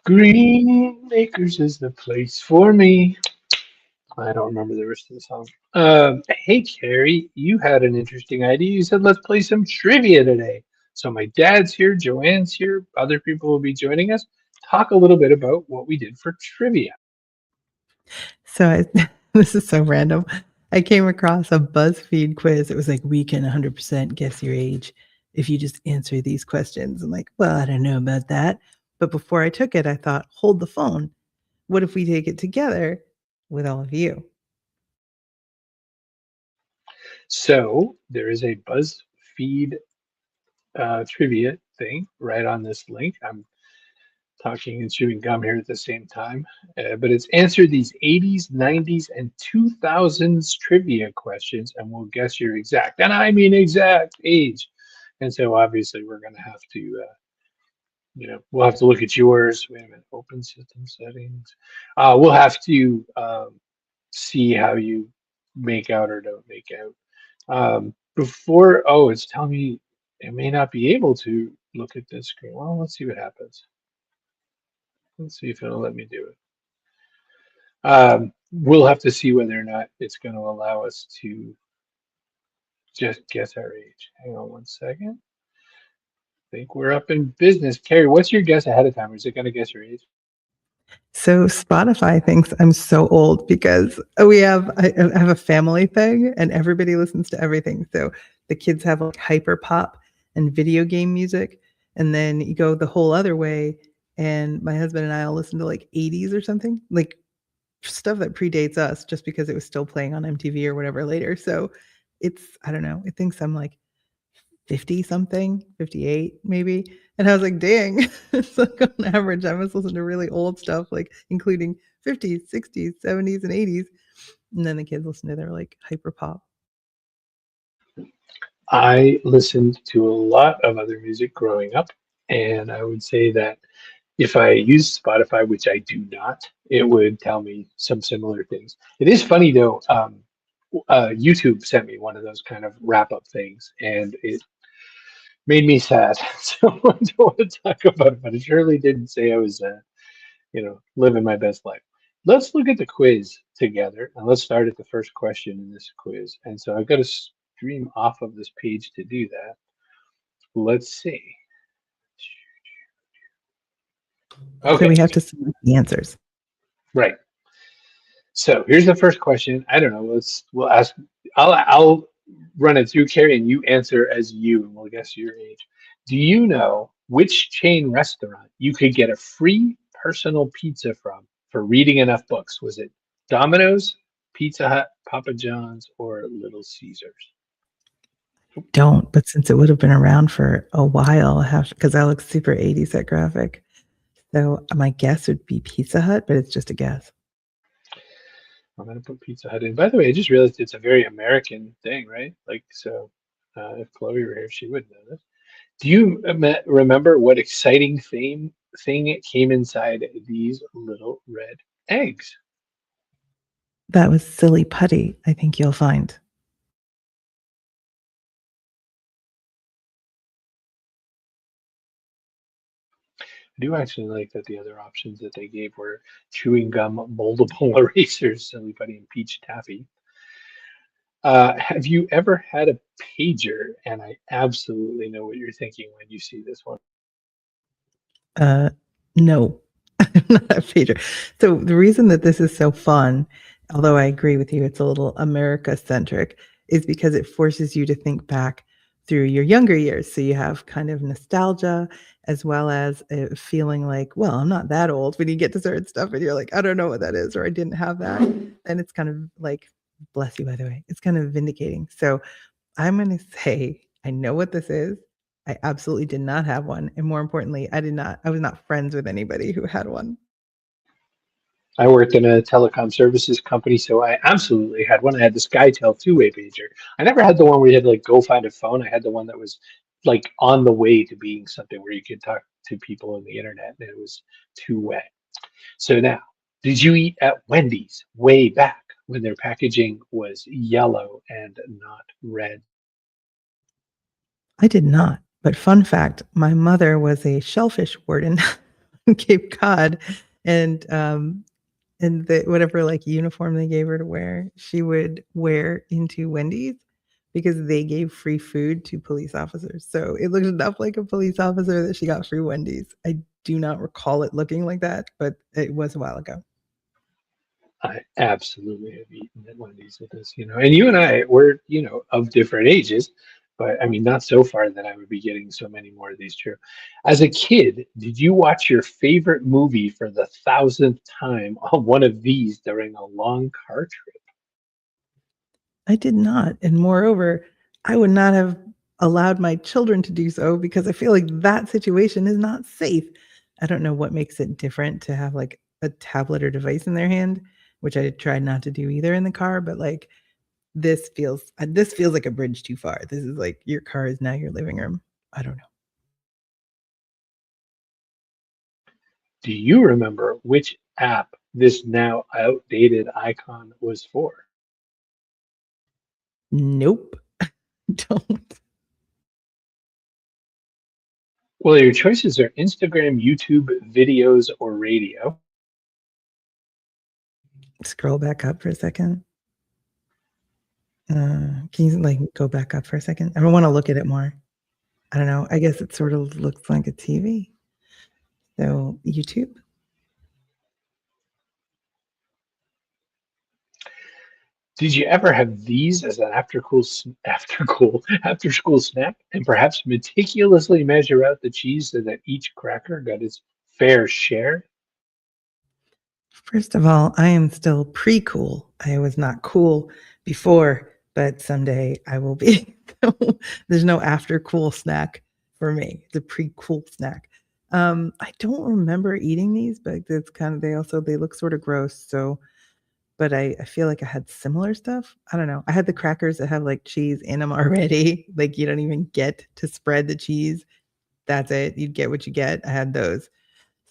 Green Acres is the place for me. I don't remember the rest of the song. Hey, Kerry, you had an interesting idea. You said let's play some trivia today. So my dad's here, Joanne's here, other people will be joining us. Talk a little bit about what we did for trivia. So this is so random. I came across a BuzzFeed quiz. It was like, we can 100% guess your age if you just answer these questions. I'm like, well, I don't know about that. But before I took it, I thought, hold the phone. What if we take it together with all of you? So there is a BuzzFeed trivia thing right on this link. I'm talking and chewing gum here at the same time. But it's answer these 80s, 90s, and 2000s trivia questions, and we'll guess your exact, and I mean exact age. And so obviously we're going to have to, we'll have to look at yours. Wait a minute, open system settings. We'll have to see how you make out or don't make out. It's telling me it may not be able to look at this screen. Well, let's see what happens. Let's see if it'll let me do it. We'll have to see whether or not it's going to allow us to just guess our age. Hang on one second. I think we're up in business. Kerry, what's your guess ahead of time? Or is it going to guess your age? So Spotify thinks I'm so old because I have a family thing and everybody listens to everything. So the kids have like hyper pop and video game music. And then you go the whole other way. And my husband and I will listen to like 80s or something, like stuff that predates us just because it was still playing on MTV or whatever later. So I don't know, it thinks I'm like 50 something, 58 maybe. And I was like, dang, it's like on average, I must listen to really old stuff, like including 50s, 60s, 70s, and 80s. And then the kids listen to their like hyper pop. I listened to a lot of other music growing up, and I would say that if I used Spotify, which I do not, it would tell me some similar things. It is funny though. YouTube sent me one of those kind of wrap up things, and it made me sad. So I don't want to talk about it, but it surely didn't say I was, living my best life. Let's look at the quiz together, and let's start at the first question in this quiz. And so I've got to stream off of this page to do that. Let's see. So we Okay, have to select the answers. right. So here's the first question. I don't know. We'll ask. I'll run it through, Carrie, and you answer as you, and we'll guess your age. Do you know which chain restaurant you could get a free personal pizza from for reading enough books? Was it Domino's, Pizza Hut, Papa John's, or Little Caesars? Don't, but since it would have been around for a while, I have because I look super 80s that graphic. So my guess would be Pizza Hut, but it's just a guess. I'm gonna put Pizza Hut in. By the way, I just realized it's a very American thing, right? Like, so if Chloe were here, she would know this. Do you remember what exciting thing came inside these little red eggs? That was silly putty, I think you'll find. I do actually like that the other options that they gave were chewing gum, moldable erasers, silly putty, and peach taffy. Have you ever had a pager? And I absolutely know what you're thinking when you see this one. Uh, no, I'm not a pager. So the reason that this is so fun, although I agree with you, it's a little America centric, is because it forces you to think back through your younger years. So you have kind of nostalgia as well as a feeling like, well, I'm not that old when you get to certain stuff and you're like, I don't know what that is, or I didn't have that. And it's kind of like, bless you, by the way, it's kind of vindicating. So I'm going to say, I know what this is. I absolutely did not have one. And more importantly, I was not friends with anybody who had one. I worked in a telecom services company, so I absolutely had one. I had the SkyTel two-way pager. I never had the one where you had to like go find a phone. I had the one that was like on the way to being something where you could talk to people on the internet, and it was two-way. So now, did you eat at Wendy's way back when their packaging was yellow and not red? I did not. But fun fact, my mother was a shellfish warden Cape Cod, and whatever like uniform they gave her to wear, she would wear into Wendy's because they gave free food to police officers. So it looked enough like a police officer that she got free Wendy's. I do not recall it looking like that, but it was a while ago. I absolutely have eaten at Wendy's with this, and you and I were, of different ages, but I mean, not so far that I would be getting so many more of these. True. As a kid, did you watch your favorite movie for the thousandth time on one of these during a long car trip? I did not. And moreover, I would not have allowed my children to do so because I feel like that situation is not safe. I don't know what makes it different to have like a tablet or device in their hand, which I tried not to do either in the car, but like this feels like a bridge too far. This is like your car is now your living room. I don't know. Do you remember which app this now outdated icon was for? Nope. Don't. Well, your choices are Instagram, YouTube, videos, or radio. Scroll back up for a second. Can you like go back up for a second? I want to look at it more. I don't know. I guess it sort of looks like a TV. So YouTube. Did you ever have these as an after school snack, and perhaps meticulously measure out the cheese so that each cracker got its fair share? First of all, I am still pre-cool. I was not cool before, but someday I will be. So there's no after cool snack for me. It's a pre-cool snack. I don't remember eating these, but it's kind of they look sort of gross. So, but I feel like I had similar stuff. I don't know. I had the crackers that have like cheese in them already. Like you don't even get to spread the cheese. That's it. You get what you get. I had those.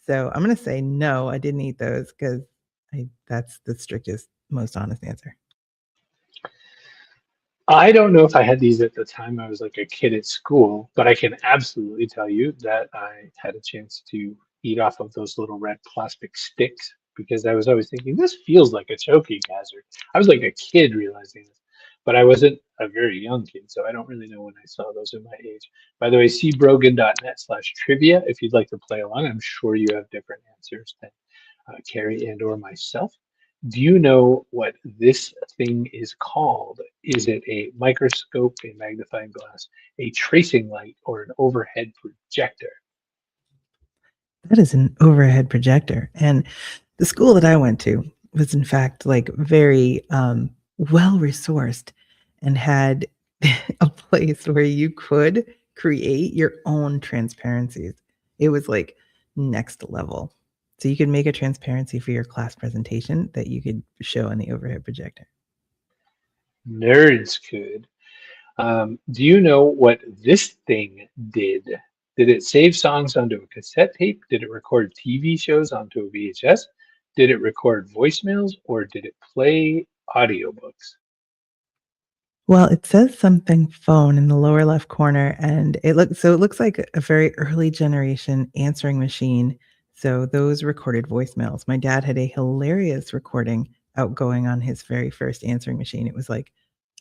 So I'm gonna say no, I didn't eat those because that's the strictest, most honest answer. I don't know if I had these at the time I was like a kid at school, but I can absolutely tell you that I had a chance to eat off of those little red plastic sticks because I was always thinking this feels like a choking hazard. I was like a kid realizing this, but I wasn't a very young kid, so I don't really know when I saw those in my age. By the way, see brogan.net/trivia if you'd like to play along. I'm sure you have different answers than Kerry and or myself. Do you know what this thing is called? Is it a microscope, a magnifying glass, a tracing light, or an overhead projector? That is an overhead projector. And the school that I went to was in fact like very well resourced and had a place where you could create your own transparencies. It was like next level. So you could make a transparency for your class presentation that you could show on the overhead projector. Nerds could. Do you know what this thing did? Did it save songs onto a cassette tape? Did it record TV shows onto a VHS? Did it record voicemails or did it play audiobooks? Well, it says something phone in the lower left corner, and it looks like a very early generation answering machine. So those recorded voicemails. My dad had a hilarious recording outgoing on his very first answering machine. It was like,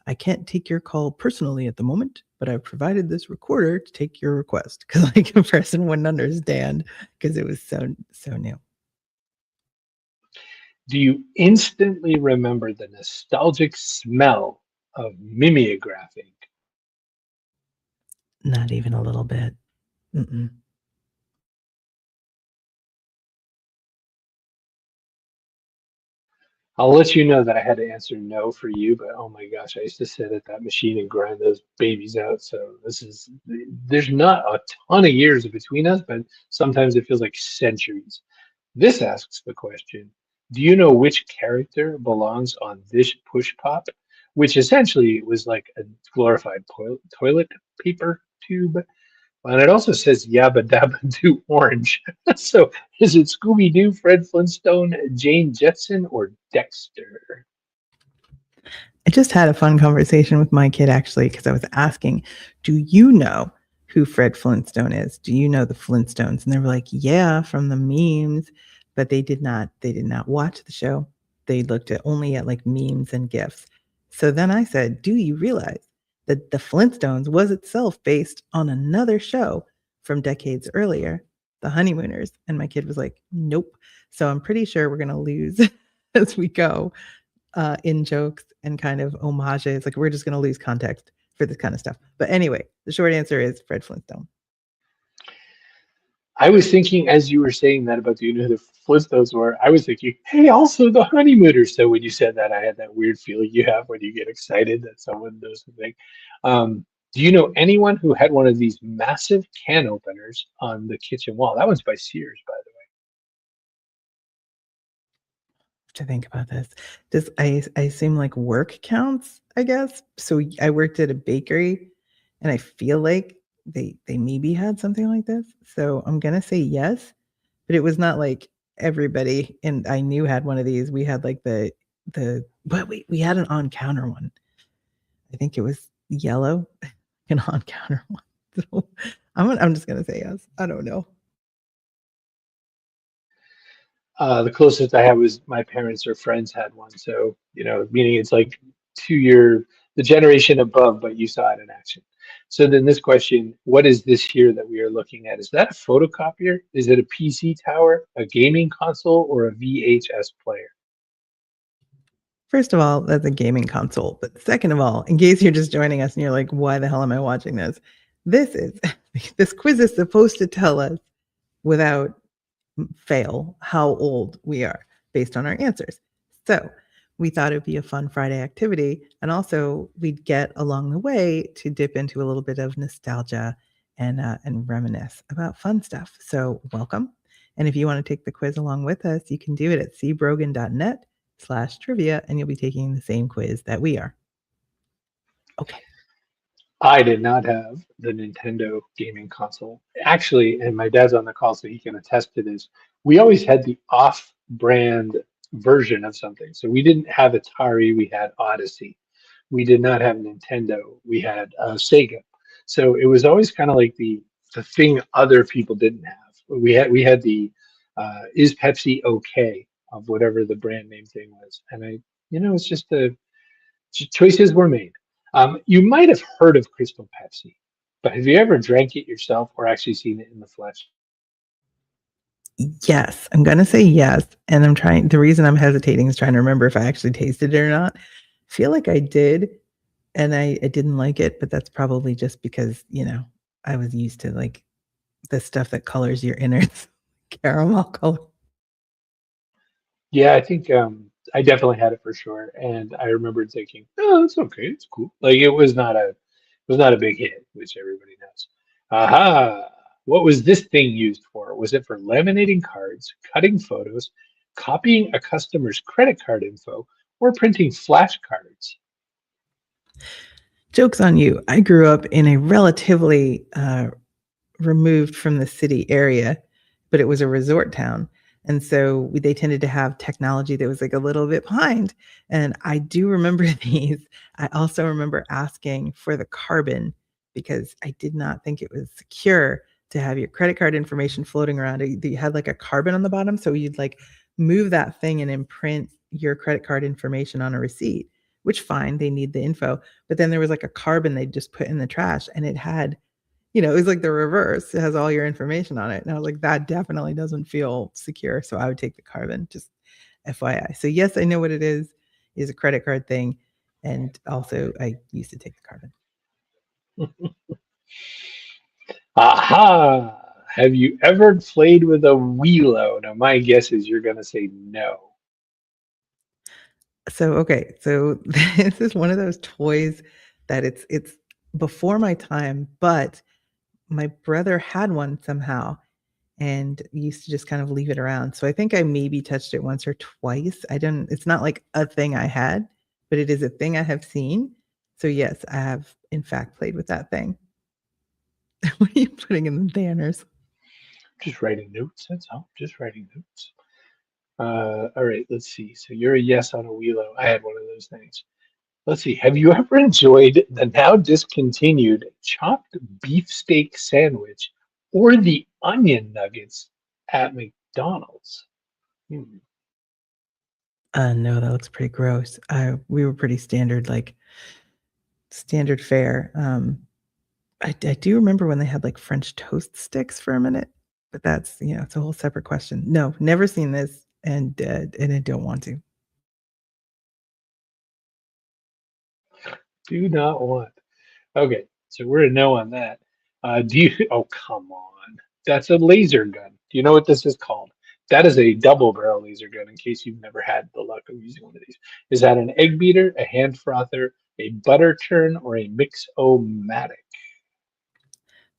I can't take your call personally at the moment, but I've provided this recorder to take your request. Because like a person wouldn't understand because it was so new. Do you instantly remember the nostalgic smell of mimeograph ink? Not even a little bit. Mm-mm. I'll let you know that I had to answer no for you, but oh my gosh, I used to sit at that machine and grind those babies out. So there's not a ton of years between us, but sometimes it feels like centuries. This asks the question, do you know which character belongs on this push pop? Which essentially was like a glorified toilet paper tube. And it also says Yabba Dabba Do Orange. So is it Scooby Doo, Fred Flintstone, Jane Jetson, or Dexter? I just had a fun conversation with my kid actually because I was asking, do you know who Fred Flintstone is. Do you know the Flintstones? And they were like, yeah, from the memes, but they did not watch the show. They looked at only at like memes and gifs. So then I said, do you realize that the Flintstones was itself based on another show from decades earlier, The Honeymooners? And my kid was like, nope. So I'm pretty sure we're going to lose as we go in jokes and kind of homages. Like we're just going to lose context for this kind of stuff. But anyway, the short answer is Fred Flintstone. I was thinking as you were saying that about, do you know who the Flintstones were? I was thinking, hey, also the Honeymooners. So when you said that, I had that weird feeling you have when you get excited that someone knows the thing. Do you know anyone who had one of these massive can openers on the kitchen wall? That one's by Sears, by the To think about this, does I assume like work counts? I guess so. I worked at a bakery, and I feel like they maybe had something like this. So I'm gonna say yes, but it was not like everybody and I knew had one of these. We had like the but we had an on counter one. I think it was yellow, an on counter one. So I'm just gonna say yes. I don't know. The closest I had was my parents or friends had one. So, meaning it's like the generation above, but you saw it in action. So then this question, what is this here that we are looking at? Is that a photocopier? Is it a PC tower, a gaming console, or a VHS player? First of all, that's a gaming console. But second of all, in case you're just joining us and you're like, why the hell am I watching this? This is this quiz is supposed to tell us without fail how old we are based on our answers. So we thought it'd be a fun Friday activity. And also we'd get along the way to dip into a little bit of nostalgia and reminisce about fun stuff. So welcome. And if you want to take the quiz along with us, you can do it at cbrogan.net/trivia, and you'll be taking the same quiz that we are. Okay. I did not have the Nintendo gaming console. Actually, and my dad's on the call, so he can attest to this. We always had the off brand version of something. So we didn't have Atari, we had Odyssey. We did not have Nintendo, we had Sega. So it was always kind of like the thing other people didn't have. We had the is Pepsi okay of whatever the brand name thing was. And it's just the choices were made. You might have heard of Crystal Pepsi, but have you ever drank it yourself or actually seen it in the flesh? Yes, I'm gonna say yes, and the reason I'm hesitating is trying to remember if I actually tasted it or not. I feel like I did, and I didn't like it, but that's probably just because, I was used to, like, the stuff that colors your innards, caramel color. Yeah, I think I definitely had it for sure, and I remember thinking, "Oh, it's okay, it's cool." Like it was not a big hit, which everybody knows. Aha! What was this thing used for? Was it for laminating cards, cutting photos, copying a customer's credit card info, or printing flashcards? Joke's on you. I grew up in a relatively, removed from the city area, but it was a resort town. And so they tended to have technology that was like a little bit behind. And I do remember these. I also remember asking for the carbon because I did not think it was secure to have your credit card information floating around. You had like a carbon on the bottom. So you'd like move that thing and imprint your credit card information on a receipt, which fine, they need the info. But then there was like a carbon they'd just put in the trash and it had it was like the reverse. It has all your information on it. And I was like, that definitely doesn't feel secure. So I would take the carbon, just FYI. So yes, I know what it is a credit card thing. And also I used to take the carbon. Aha! Have you ever played with a Wheelo? Now, my guess is you're going to say no. So okay, so this is one of those toys that it's before my time, but my brother had one somehow and used to just kind of leave it around. So I think I maybe touched it once or twice. It's not like a thing I had, but it is a thing I have seen. So yes, I have in fact played with that thing. What are you putting in the banners? Just writing notes. That's all. Just writing notes. All right, let's see. So you're a yes on a Wheelo. I had one of those things. Let's see. Have you ever enjoyed the now discontinued chopped beefsteak sandwich or the onion nuggets at McDonald's? Hmm. No, that looks pretty gross. We were pretty standard, like standard fare. I do remember when they had like French toast sticks for a minute, but that's it's a whole separate question. No, never seen this, and I don't want to. Do not want. Okay, so we're a no on that. Do you? Oh, come on. That's a laser gun. Do you know what this is called? That is a double barrel laser gun. In case you've never had the luck of using one of these, is that an egg beater, a hand frother, a butter churn, or a mix-o-matic?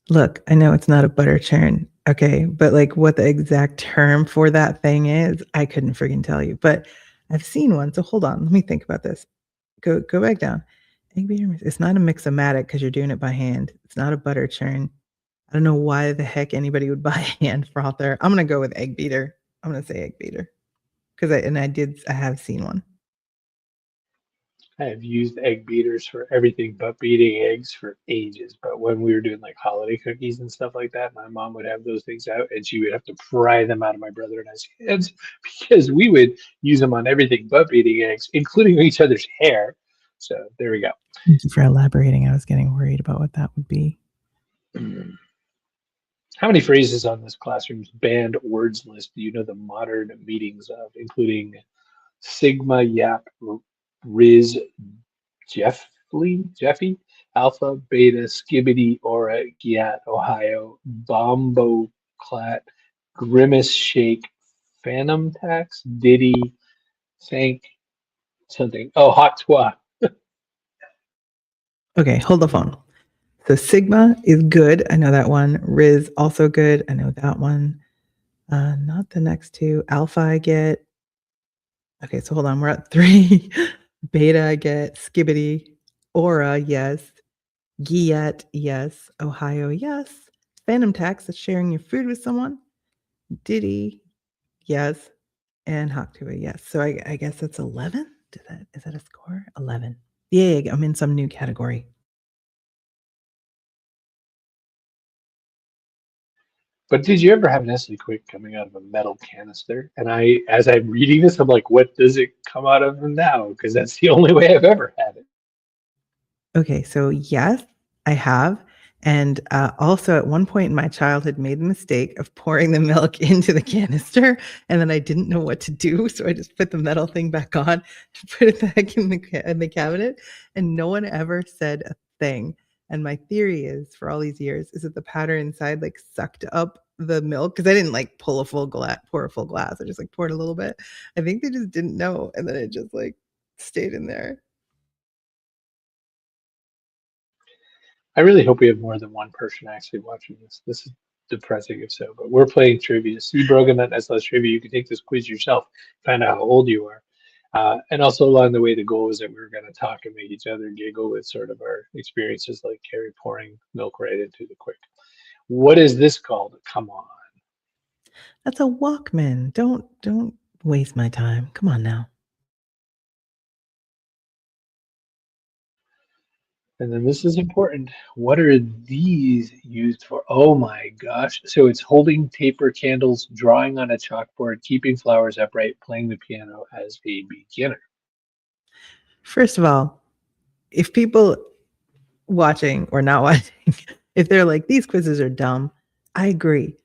Look, I know it's not a butter churn, okay, but like what the exact term for that thing is, I couldn't friggin' tell you. But I've seen one, so hold on, let me think about this. Go back down. Egg beater mix. It's not a mix-o-matic because you're doing it by hand. It's not a butter churn. I don't know why the heck anybody would buy a hand frother. I'm gonna go with egg beater. I'm gonna say egg beater because I have seen one. I have used egg beaters for everything but beating eggs for ages. But when we were doing like holiday cookies and stuff like that, my mom would have those things out and she would have to pry them out of my brother and I's hands because we would use them on everything but beating eggs, including each other's hair. So there we go. Thank you for elaborating. I was getting worried about what that would be. How many phrases on this classroom's banned words list do you know the modern meanings of, including Sigma, Yap, Riz, Jeffy, Alpha, Beta, Skibbity, Aura, Giat, Ohio, Bombo, Clat, Grimace, Shake, Phantom Tax, Diddy, Sank, something. Oh, Hot Twa. Okay, hold the phone. So Sigma is good. I know that one. Riz also good. I know that one. Not the next two. Alpha I get. Okay, so hold on. We're at 3. Beta I get. Skibbity. Aura, yes. Giat, yes. Ohio, yes. Phantom tax, that's sharing your food with someone. Diddy, yes. And Haktua, yes. So I guess that's 11. Is that a score? 11. Yay, I'm in some new category. But did you ever have Nestle Quick coming out of a metal canister? And as I'm reading this, I'm like, what does it come out of now? Because that's the only way I've ever had it. Okay, so yes, I have. And also, at one point in my childhood, made the mistake of pouring the milk into the canister, and then I didn't know what to do, so I just put the metal thing back on, put it back in the cabinet, and no one ever said a thing. And my theory is, for all these years, is that the powder inside like sucked up the milk because I didn't like pour a full glass. I just like poured a little bit. I think they just didn't know, and then it just like stayed in there. I really hope we have more than one person actually watching this. This is depressing if so, but we're playing trivia. See Brogan that S trivia. You can take this quiz yourself, find out how old you are. And also along the way, the goal is that we were going to talk and make each other giggle with sort of our experiences, like Kerry pouring milk right into the quick. What is this called? Come on. That's a Walkman. Don't waste my time. Come on now. And then this is important. What are these used for? Oh my gosh. So it's holding taper candles, drawing on a chalkboard, keeping flowers upright, playing the piano as a beginner. First of all, if people watching or not watching, if they're like, these quizzes are dumb, I agree.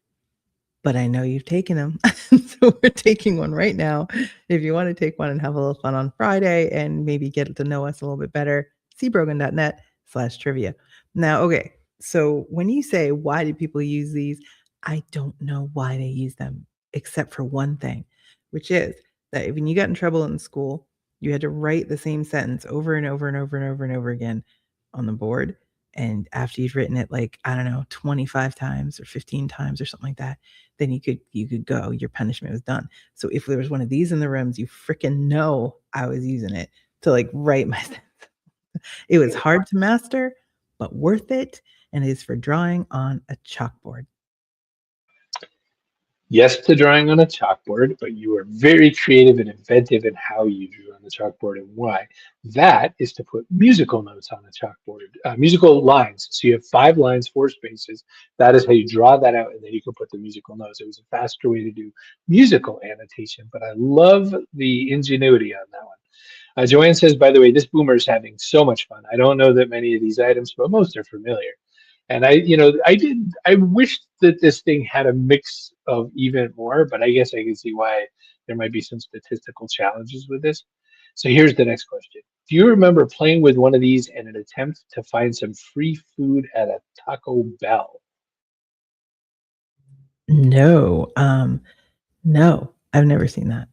But I know you've taken them. So we're taking one right now. If you want to take one and have a little fun on Friday and maybe get to know us a little bit better, cbrogan.net/trivia. Now, okay. So when you say, why do people use these? I don't know why they use them, except for one thing, which is that when you got in trouble in school, you had to write the same sentence over and over and over and over and over again on the board. And after you've written it like, I don't know, 25 times or 15 times or something like that, then you could go. Your punishment was done. So if there was one of these in the rooms, you freaking know I was using it to like write my sentence. It was hard to master, but worth it. And it is for drawing on a chalkboard. Yes to drawing on a chalkboard, but you are very creative and inventive in how you drew on the chalkboard and why. That is to put musical notes on the chalkboard, musical lines. So you have 5 lines, 4 spaces. That is how you draw that out, and then you can put the musical notes. It was a faster way to do musical annotation, but I love the ingenuity on that one. Joanne says, by the way, this boomer is having so much fun. I don't know that many of these items, but most are familiar. And I wish that this thing had a mix of even more, but I guess I can see why there might be some statistical challenges with this. So here's the next question. Do you remember playing with one of these in an attempt to find some free food at a Taco Bell? No, no, I've never seen that.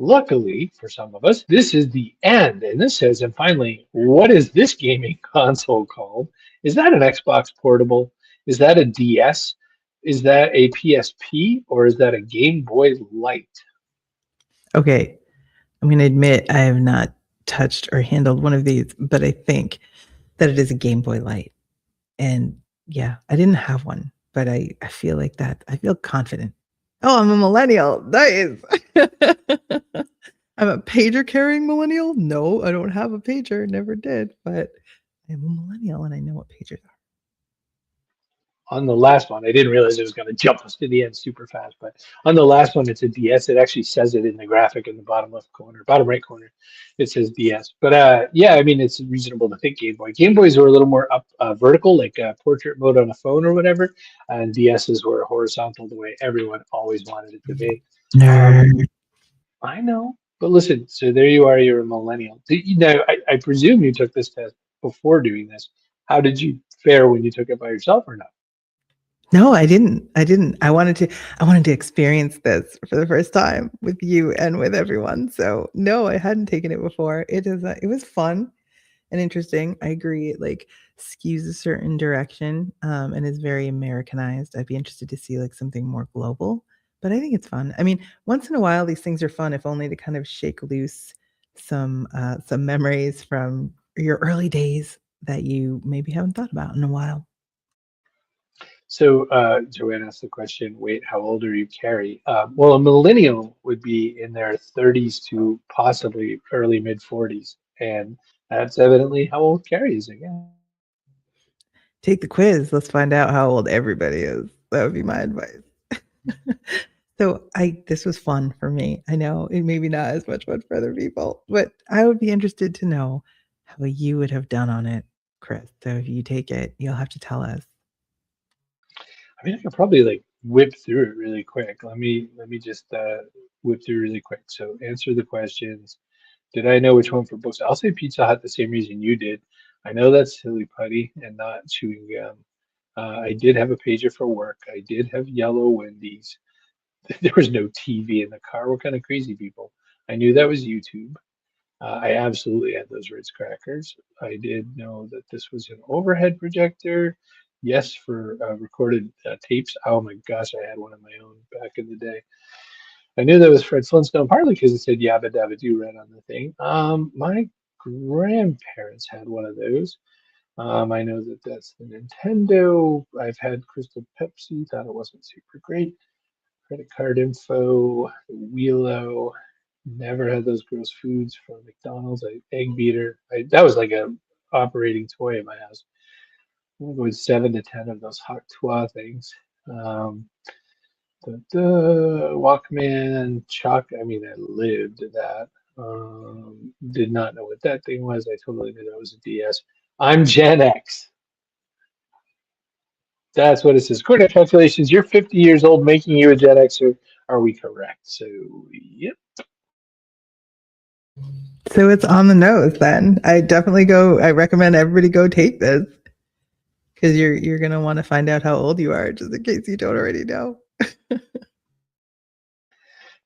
Luckily for some of us, this is the end. And this says, and finally, what is this gaming console called? Is that an Xbox Portable? Is that a DS? Is that a PSP? Or is that a Game Boy Light? Okay, I'm gonna admit I have not touched or handled one of these, but I think that it is a Game Boy Light. And yeah, I didn't have one, but I feel like that. I feel confident. Oh, I'm a millennial. Nice. I'm a pager carrying millennial. No, I don't have a pager. Never did, but I'm a millennial and I know what pagers are. On the last one, I didn't realize it was going to jump us to the end super fast, but on the last one, it's a DS. It actually says it in the graphic in the bottom left corner, bottom right corner. It says DS. But yeah, I mean, it's reasonable to think Game Boy. Game Boys were a little more up vertical, like portrait mode on a phone or whatever, and DSs were horizontal, the way everyone always wanted it to be. Um, Nerd. I know, but listen. So there you are. You're a millennial. Now, I presume you took this test before doing this. How did you fare when you took it by yourself, or not? No, I didn't. I didn't. I wanted to experience this for the first time with you and with everyone. So no, I hadn't taken it before. It was fun and interesting. I agree. It like skews a certain direction and is very Americanized. I'd be interested to see like something more global, but I think it's fun. I mean, once in a while, these things are fun, if only to kind of shake loose some memories from your early days that you maybe haven't thought about in a while. So Joanne asked the question, wait, how old are you, Kerry? Well, a millennial would be in their 30s to possibly early mid 40s. And that's evidently how old Kerry is again. Take the quiz. Let's find out how old everybody is. That would be my advice. So I this was fun for me. I know it maybe not as much fun for other people, but I would be interested to know how you would have done on it, Chris. So if you take it, you'll have to tell us. I mean, I could probably like whip through it really quick. Let me just whip through really quick. So answer the questions. Did I know which one for books? I'll say Pizza Hut the same reason you did. I know that's silly putty and not chewing gum. I did have a pager for work. I did have yellow Wendy's. There was no TV in the car. What kind of crazy people? I knew that was YouTube. I absolutely had those Ritz crackers. I did know that this was an overhead projector. Yes, for recorded tapes. Oh my gosh, I had one of my own back in the day. I knew that was Fred Flintstone, partly because it said Yabba Dabba Doo right on the thing. My grandparents had one of those. I know that that's the Nintendo. I've had Crystal Pepsi. Thought it wasn't super great. Credit card info, Wheelo. Never had those gross foods from McDonald's. Egg beater. That was like a operating toy in my house. I think it was 7 to 10 of those hot tois things. Um, the Walkman, Chuck. I mean, I lived that. Did not know what that thing was. I totally knew that was a DS. I'm Gen X. That's what it says. According to calculations, you're 50 years old, making you a Gen Xer. Are we correct? So, yep. So it's on the nose then. I recommend everybody go take this because you're gonna want to find out how old you are, just in case you don't already know.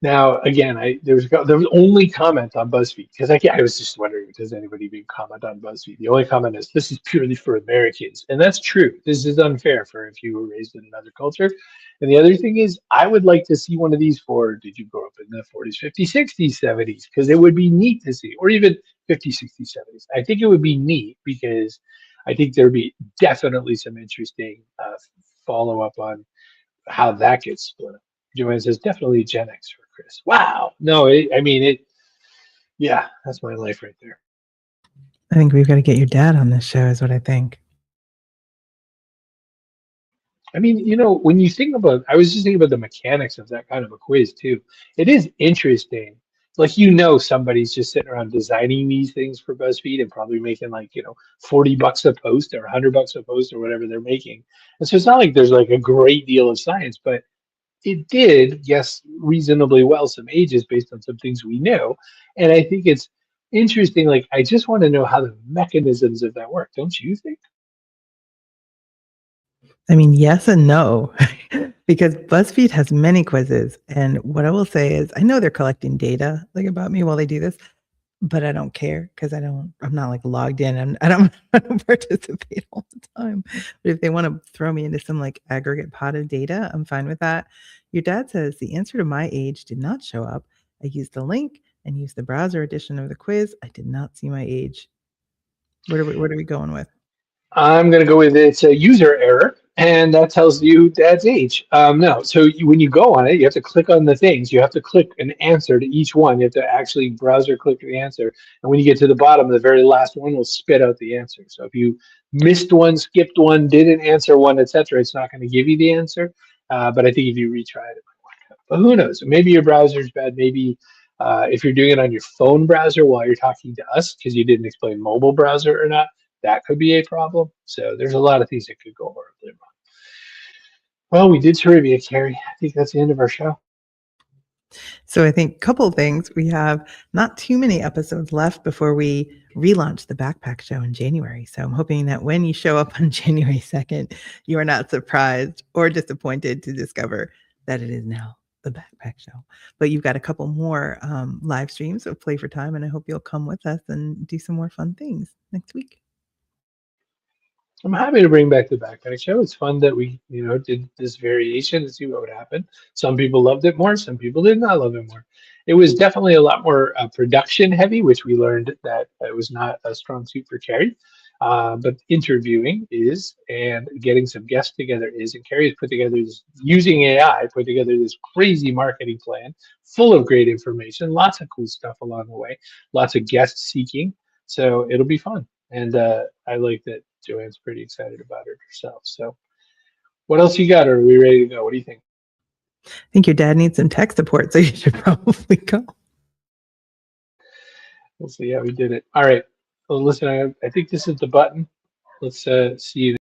Now, again, there was only comment on BuzzFeed because I was just wondering, does anybody even comment on BuzzFeed? The only comment is this is purely for Americans, and that's true. This is unfair for if you were raised in another culture. And the other thing is, I would like to see one of these for did you grow up in the 40s, 50s, 60s, 70s? Because it would be neat to see, or even 50s, 60s, 70s. I think it would be neat because I think there'd be definitely some interesting follow up on how that gets split up. Joanne says definitely Gen X for Chris. Wow. No, I mean it. Yeah, that's my life right there. I think we've got to get your dad on this show, is what I think. I mean, when you think about, I was just thinking about the mechanics of that kind of a quiz too. It is interesting. Like, somebody's just sitting around designing these things for BuzzFeed and probably making like, $40 a post or $100 a post or whatever they're making. And so it's not like there's like a great deal of science, but it did guess reasonably well some ages based on some things we knew. And I think it's interesting. Like, I just want to know how the mechanisms of that work, don't you think? I mean, yes and no, because BuzzFeed has many quizzes. And what I will say is, I know they're collecting data like about me while they do this, but I don't care because I'm not like logged in and I don't participate all the time. But if they want to throw me into some like aggregate pot of data, I'm fine with that. Your dad says the answer to my age did not show up. I used the link and used the browser edition of the quiz. I did not see my age. What are we going with? I'm going to go with it's a user error, and that tells you dad's age. No, so when you go on it, you have to click on the things. You have to click an answer to each one. You have to actually browser click the answer. And when you get to the bottom, the very last one will spit out the answer. So if you missed one, skipped one, didn't answer one, etc., it's not going to give you the answer. But I think if you retry it, might work out. But who knows? Maybe your browser's bad. Maybe if you're doing it on your phone browser while you're talking to us because you didn't explain mobile browser or not, that could be a problem. So there's a lot of things that could go horribly wrong. Well, we did trivia, Kerry. I think that's the end of our show. So I think a couple of things. We have not too many episodes left before we relaunch the Backpack Show in January. So I'm hoping that when you show up on January 2nd, you are not surprised or disappointed to discover that it is now the Backpack Show. But you've got a couple more live streams of Play for Time, and I hope you'll come with us and do some more fun things next week. I'm happy to bring back the Backpack Show. It's fun that we, did this variation to see what would happen. Some people loved it more. Some people did not love it more. It was definitely a lot more production heavy, which we learned that it was not a strong suit for Kerry. But interviewing is, and getting some guests together is, and Kerry has put together this, using AI, put together this crazy marketing plan full of great information, lots of cool stuff along the way, lots of guest seeking. So it'll be fun. And I like that Joanne's pretty excited about it herself. So what else you got? Or are we ready to go? What do you think? I think your dad needs some tech support, so you should probably go. We'll see how we did it. All right. Well, listen, I think this is the button. Let's see you.